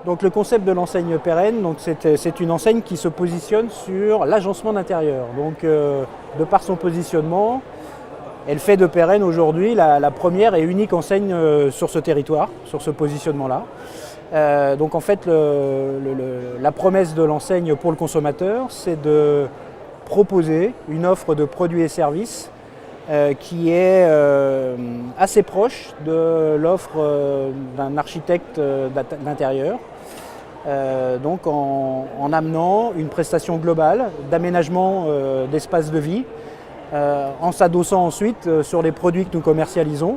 Donc le concept de l'enseigne pérenne, c'est une enseigne qui se positionne sur l'agencement d'intérieur. Donc de par son positionnement, elle fait de Pérenne aujourd'hui la première et unique enseigne sur ce territoire, sur ce positionnement-là. Donc en fait, la promesse de l'enseigne pour le consommateur, c'est de proposer une offre de produits et services qui est assez proche de l'offre d'un architecte d'intérieur. Donc en amenant une prestation globale d'aménagement d'espace de vie, en s'adossant ensuite sur les produits que nous commercialisons,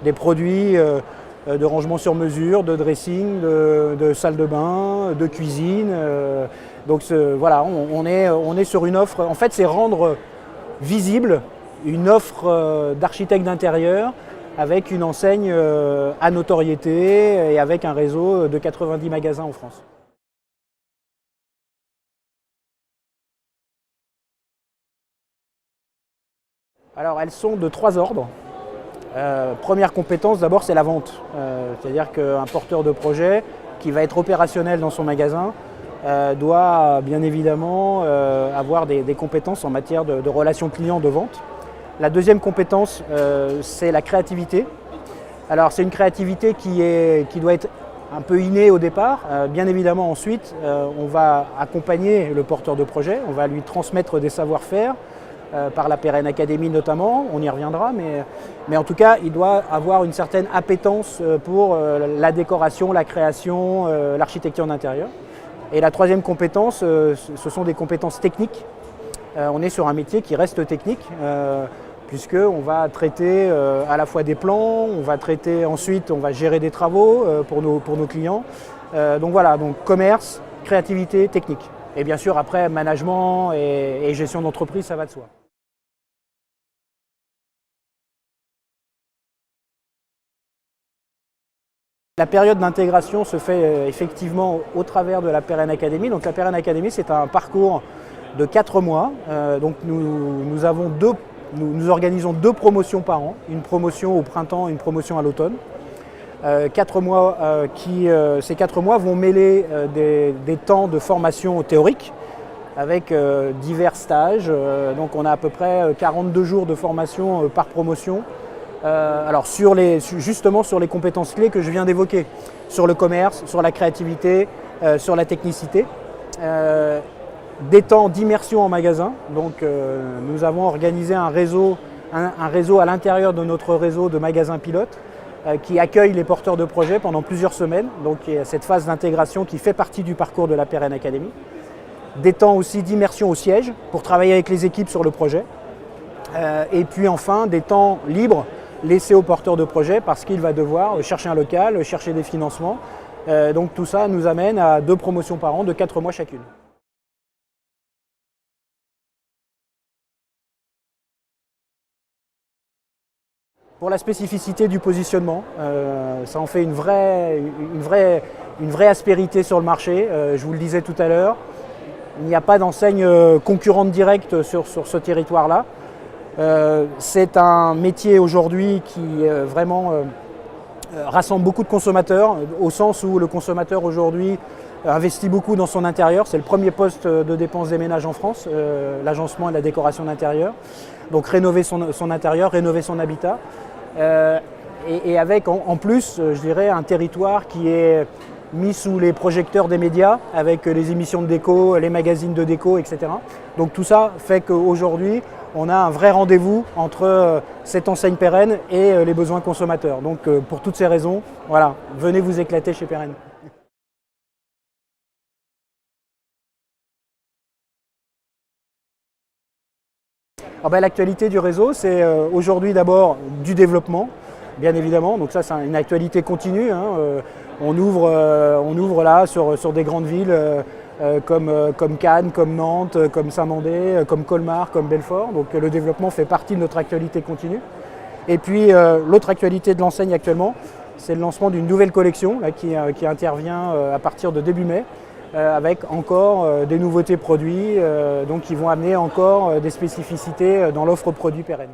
des produits de rangement sur mesure, de dressing, de salle de bain, de cuisine. Voilà, on est sur une offre, en fait c'est rendre visible une offre d'architecte d'intérieur avec une enseigne à notoriété et avec un réseau de 90 magasins en France. Alors elles sont de 3 ordres. Première compétence d'abord c'est la vente, c'est-à-dire qu'un porteur de projet qui va être opérationnel dans son magasin doit bien évidemment avoir des compétences en matière de relations clients, de vente. La deuxième compétence, c'est la créativité. Alors c'est une créativité qui doit être un peu innée au départ. Bien évidemment ensuite, on va accompagner le porteur de projet, on va lui transmettre des savoir-faire, par la Pérenne Academy notamment, on y reviendra, mais en tout cas il doit avoir une certaine appétence pour la décoration, la création, l'architecture d'intérieur. Et la troisième compétence, ce sont des compétences techniques. On est sur un métier qui reste technique, puisqu'on va traiter à la fois des plans, on va traiter ensuite, on va gérer des travaux pour nos clients. Donc voilà, donc commerce, créativité, technique. Et bien sûr après management et gestion d'entreprise, ça va de soi. La période d'intégration se fait effectivement au travers de la Pérenne Academy. Donc la Pérenne Academy, c'est un parcours de 4 mois. Donc nous organisons 2 promotions par an, une promotion au printemps et une promotion à l'automne. 4 mois ces 4 mois vont mêler des temps de formation théorique avec divers stages. Donc on a à peu près 42 jours de formation par promotion. Alors justement sur les compétences clés que je viens d'évoquer, sur le commerce, sur la créativité, sur la technicité. Des temps d'immersion en magasin, donc nous avons organisé un réseau à l'intérieur de notre réseau de magasins pilotes qui accueille les porteurs de projets pendant plusieurs semaines. Donc il y a cette phase d'intégration qui fait partie du parcours de la Pérenne Academy. Des temps aussi d'immersion au siège pour travailler avec les équipes sur le projet. Et puis enfin des temps libres laissés aux porteurs de projet parce qu'il va devoir chercher un local, chercher des financements. Donc tout ça nous amène à 2 promotions par an de 4 mois chacune. Pour la spécificité du positionnement, ça en fait une vraie aspérité sur le marché. Je vous le disais tout à l'heure, il n'y a pas d'enseigne concurrente directe sur ce territoire-là. C'est un métier aujourd'hui qui vraiment rassemble beaucoup de consommateurs, au sens où le consommateur aujourd'hui investit beaucoup dans son intérieur. C'est le premier poste de dépenses des ménages en France, l'agencement et la décoration d'intérieur. Donc rénover son intérieur, rénover son habitat. Et avec en plus, je dirais, un territoire qui est mis sous les projecteurs des médias, avec les émissions de déco, les magazines de déco, etc. Donc tout ça fait qu'aujourd'hui, on a un vrai rendez-vous entre cette enseigne Pérenne et les besoins consommateurs. Donc pour toutes ces raisons, voilà, venez vous éclater chez Pérenne. L'actualité du réseau, c'est aujourd'hui d'abord du développement, bien évidemment. Donc ça, c'est une actualité continue. On ouvre là sur des grandes villes comme Cannes, comme Nantes, comme Saint-Mandé, comme Colmar, comme Belfort. Donc le développement fait partie de notre actualité continue. Et puis l'autre actualité de l'enseigne actuellement, c'est le lancement d'une nouvelle collection là, qui intervient à partir de début mai. Avec encore des nouveautés produits, donc qui vont amener encore des spécificités dans l'offre produit Pérenne.